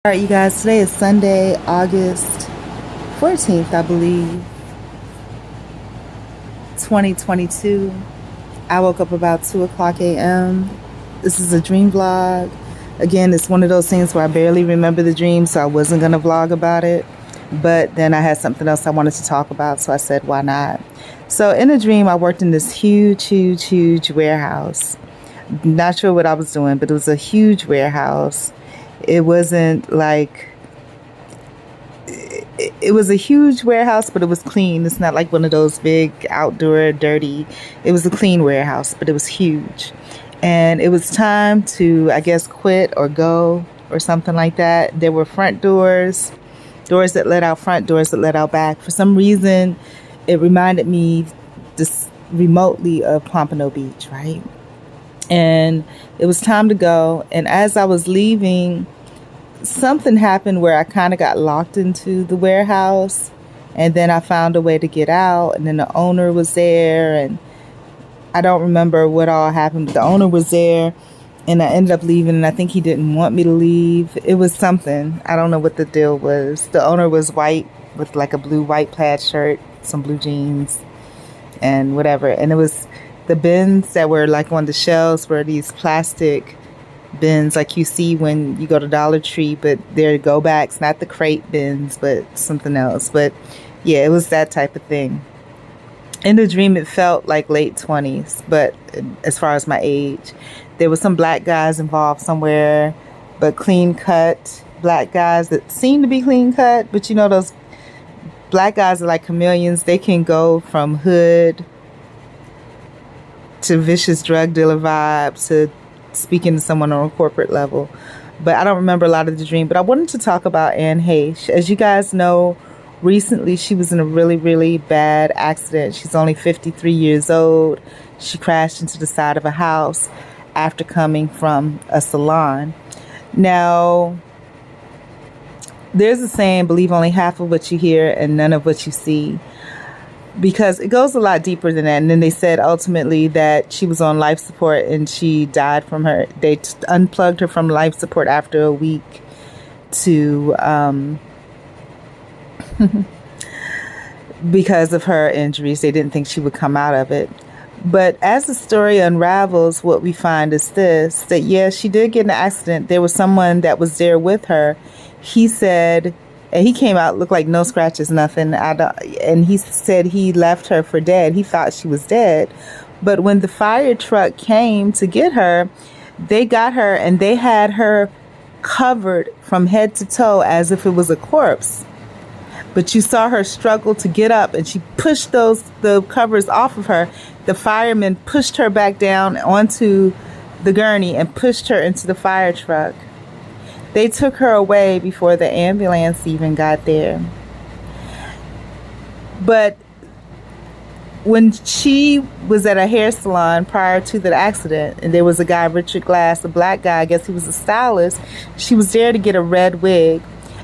All right, you guys, today is Sunday, August 14th, I believe, 2022. I woke up about 2 o'clock a.m. This is a dream vlog. Again, it's one of those things where I barely remember the dream, so I wasn't going to vlog about it. But then I had something else I wanted to talk about, so I said, why not? So in a dream, I worked in this huge warehouse. Not sure what I was doing, but it was a huge warehouse. It wasn't like it was a huge warehouse, but it was clean. It's not like one of those big outdoor dirty. It was a clean warehouse, but it was huge. And it was time to, I guess, quit or go or something like that. There were front doors, doors that led out front, doors that led out back. For some reason, it reminded me just remotely of Pompano Beach, right? And it was time to go. And as I was leaving, something happened where I kind of got locked into the warehouse, and then I found a way to get out, and then the owner was there, and I don't remember what all happened, but the owner was there, and I ended up leaving, and I think he didn't want me to leave. It was something. I don't know what the deal was. The owner was white with like a blue white plaid shirt, some blue jeans, and whatever. And it was the bins that were like on the shelves were these plastic bins like you see when you go to Dollar Tree, but they're go backs, not the crate bins, but something else. But yeah, it was that type of thing. In the dream, it felt like late 20s, but as far as my age, there was some black guys involved somewhere, but clean cut black guys that seemed to be clean cut. But you know, those black guys are like chameleons. They can go from hood to vicious drug dealer vibes to speaking to someone on a corporate level. But I don't remember a lot of the dream. But I wanted to talk about Heche. As you guys know, recently she was in a really bad accident. She's only 53 years old. She crashed into the side of a house after coming from a salon. Now, there's a saying, believe only half of what you hear and none of what you see, because it goes a lot deeper than that. And then they said ultimately that she was on life support and she died from her. They unplugged her from life support after a week to because of her injuries. They didn't think she would come out of it. But as the story unravels, what we find is this, that yes, she did get in an accident. There was someone that was there with her. He said, and he came out, looked like no scratches, nothing. And he said he left her for dead. He thought she was dead. But when the fire truck came to get her, they got her and they had her covered from head to toe as if it was a corpse. But you saw her struggle to get up, and she pushed the covers off of her. The firemen pushed her back down onto the gurney and pushed her into the fire truck. They took her away before the ambulance even got there. But when she was at a hair salon prior to the accident, and there was a guy, Richard Glass, a black guy, I guess he was a stylist, she was there to get a red wig.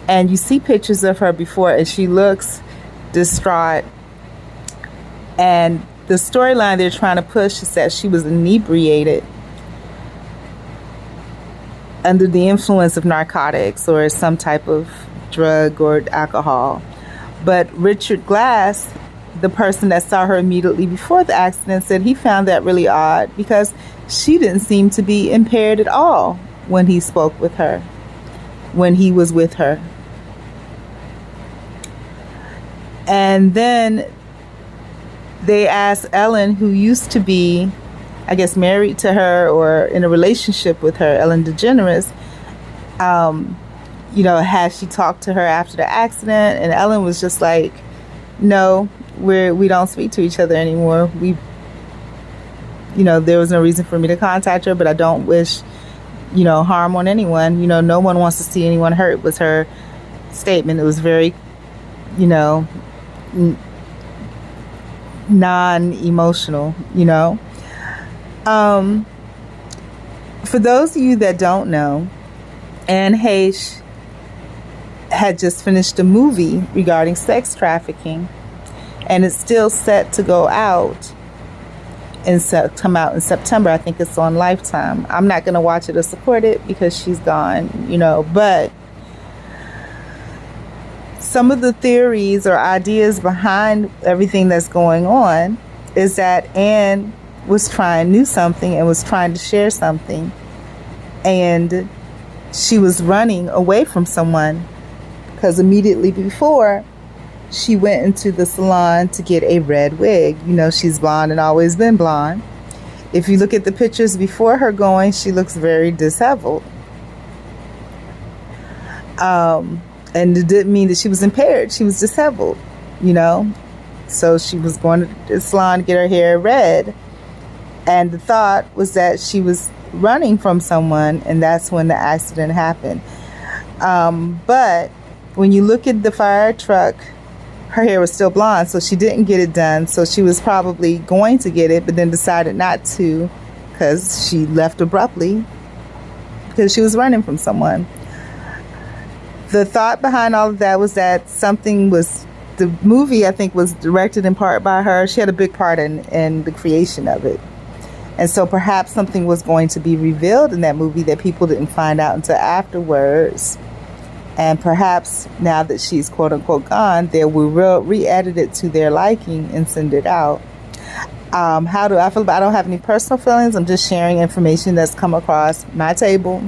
And you see pictures of her before, and she looks distraught. And the storyline they're trying to push is that she was inebriated under the influence of narcotics or some type of drug or alcohol. But Richard Glass, the person that saw her immediately before the accident, said he found that really odd because she didn't seem to be impaired at all when he spoke with her, when he was with her. And then they asked Ellen, who used to be, I guess, married to her or in a relationship with her, Ellen DeGeneres, has she talked to her after the accident? And Ellen was just like, no, we don't speak to each other anymore. There was no reason for me to contact her, but I don't wish, harm on anyone. No one wants to see anyone hurt, was her statement. It was very, non-emotional, For those of you that don't know, Anne Heche had just finished a movie regarding sex trafficking, and it's still set to go out and come out in September. I think it's on Lifetime. I'm not going to watch it or support it because she's gone, but some of the theories or ideas behind everything that's going on is that Anne knew something and was trying to share something, and she was running away from someone because immediately before she went into the salon to get a red wig. You know, she's blonde and always been blonde. If you look at the pictures before her going, she looks very disheveled. And it didn't mean that she was impaired. She was disheveled, you know. So she was going to the salon to get her hair red. And the thought was that she was running from someone, and that's when the accident happened. But when you look at the fire truck, her hair was still blonde, so she didn't get it done. So she was probably going to get it, but then decided not to because she left abruptly because she was running from someone. The thought behind all of that was that the movie, I think, was directed in part by her. She had a big part in the creation of it. And so perhaps something was going to be revealed in that movie that people didn't find out until afterwards. And perhaps now that she's quote unquote gone, they will re-edit it to their liking and send it out. How do I feel about it? I don't have any personal feelings. I'm just sharing information that's come across my table.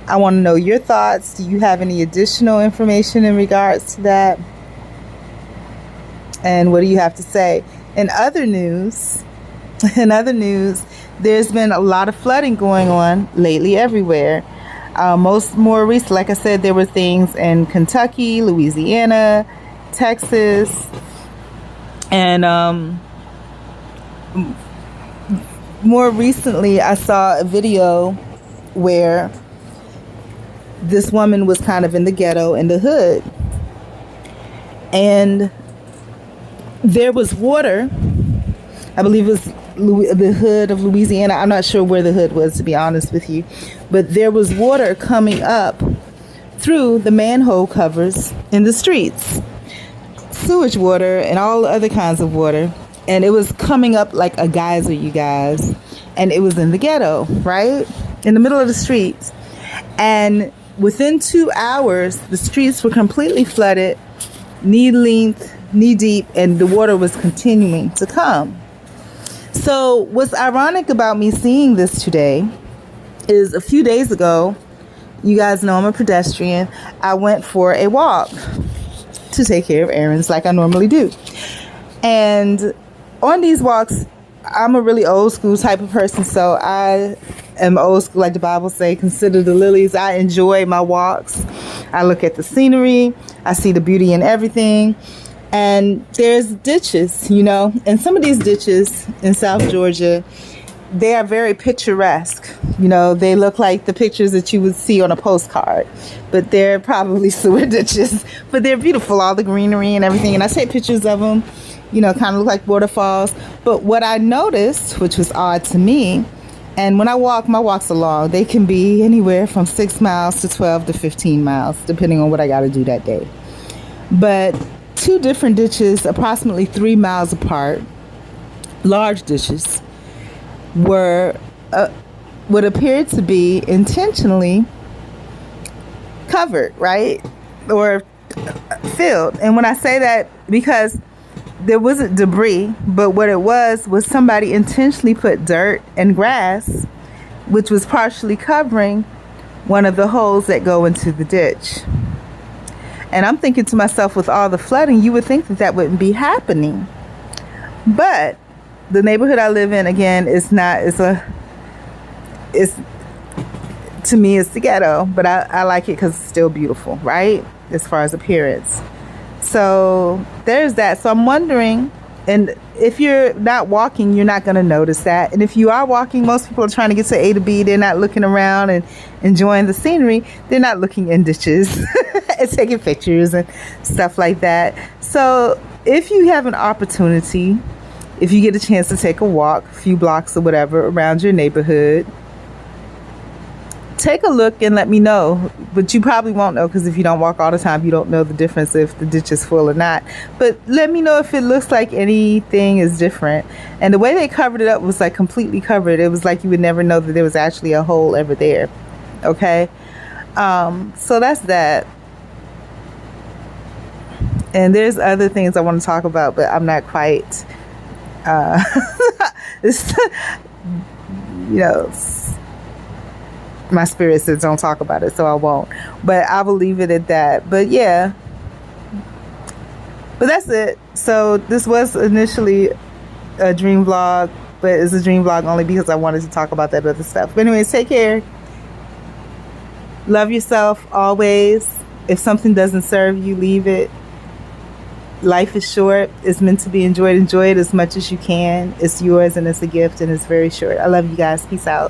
I want to know your thoughts. Do you have any additional information in regards to that? And what do you have to say? In other news, there's been a lot of flooding going on lately everywhere. More recent, like I said, there were things in Kentucky, Louisiana, Texas, and more recently I saw a video where this woman was kind of in the ghetto, in the hood, and there was water. I believe it was the hood of Louisiana. I'm not sure where the hood was, to be honest with you. But there was water coming up through the manhole covers in the streets. Sewage water and all other kinds of water. And it was coming up like a geyser, you guys. And it was in the ghetto, right? In the middle of the streets. And within 2 hours, the streets were completely flooded, knee length, knee deep, and the water was continuing to come. So what's ironic about me seeing this today is a few days ago, you guys know I'm a pedestrian, I went for a walk to take care of errands like I normally do. And on these walks, I'm a really old school type of person, so I am old school, like the Bible say, consider the lilies. I enjoy my walks. I look at the scenery. I see the beauty in everything. And there's ditches, you know, and some of these ditches in South Georgia, they are very picturesque. You know, they look like the pictures that you would see on a postcard, but they're probably sewer ditches, but they're beautiful, all the greenery and everything. And I take pictures of them, you know, kind of look like waterfalls. But what I noticed, which was odd to me, and when I walk, my walks are long. They can be anywhere from 6 miles to 12 to 15 miles, depending on what I got to do that day. But two different ditches, approximately 3 miles apart, large ditches, were what appeared to be intentionally covered, right? Or filled. And when I say that, because there wasn't debris, but what it was somebody intentionally put dirt and grass, which was partially covering one of the holes that go into the ditch. And I'm thinking to myself, with all the flooding, you would think that wouldn't be happening. But the neighborhood I live in, again, to me, it's the ghetto, but I like it because it's still beautiful, right? As far as appearance. So there's that. So I'm wondering, and if you're not walking, you're not going to notice that. And if you are walking, most people are trying to get to A to B. They're not looking around and enjoying the scenery. They're not looking in ditches and taking pictures and stuff like that. So if you have an opportunity, if you get a chance to take a walk, a few blocks or whatever around your neighborhood, take a look and let me know. But you probably won't know, because if you don't walk all the time, you don't know the difference if the ditch is full or not. But let me know if it looks like anything is different. And the way they covered it up was like completely covered. It was like you would never know that there was actually a hole ever there. Okay? So that's that. And there's other things I want to talk about, but I'm not quite, uh, it's, you know, my spirit says don't talk about it, so I won't. But I will leave it at that. But yeah, but that's it. So this was initially a dream vlog, but it's a dream vlog only because I wanted to talk about that other stuff. But anyways, take care. Love yourself always. If something doesn't serve you, leave it. Life is short. It's meant to be enjoyed. Enjoy it as much as you can. It's yours and it's a gift and it's very short. I love you guys. Peace out.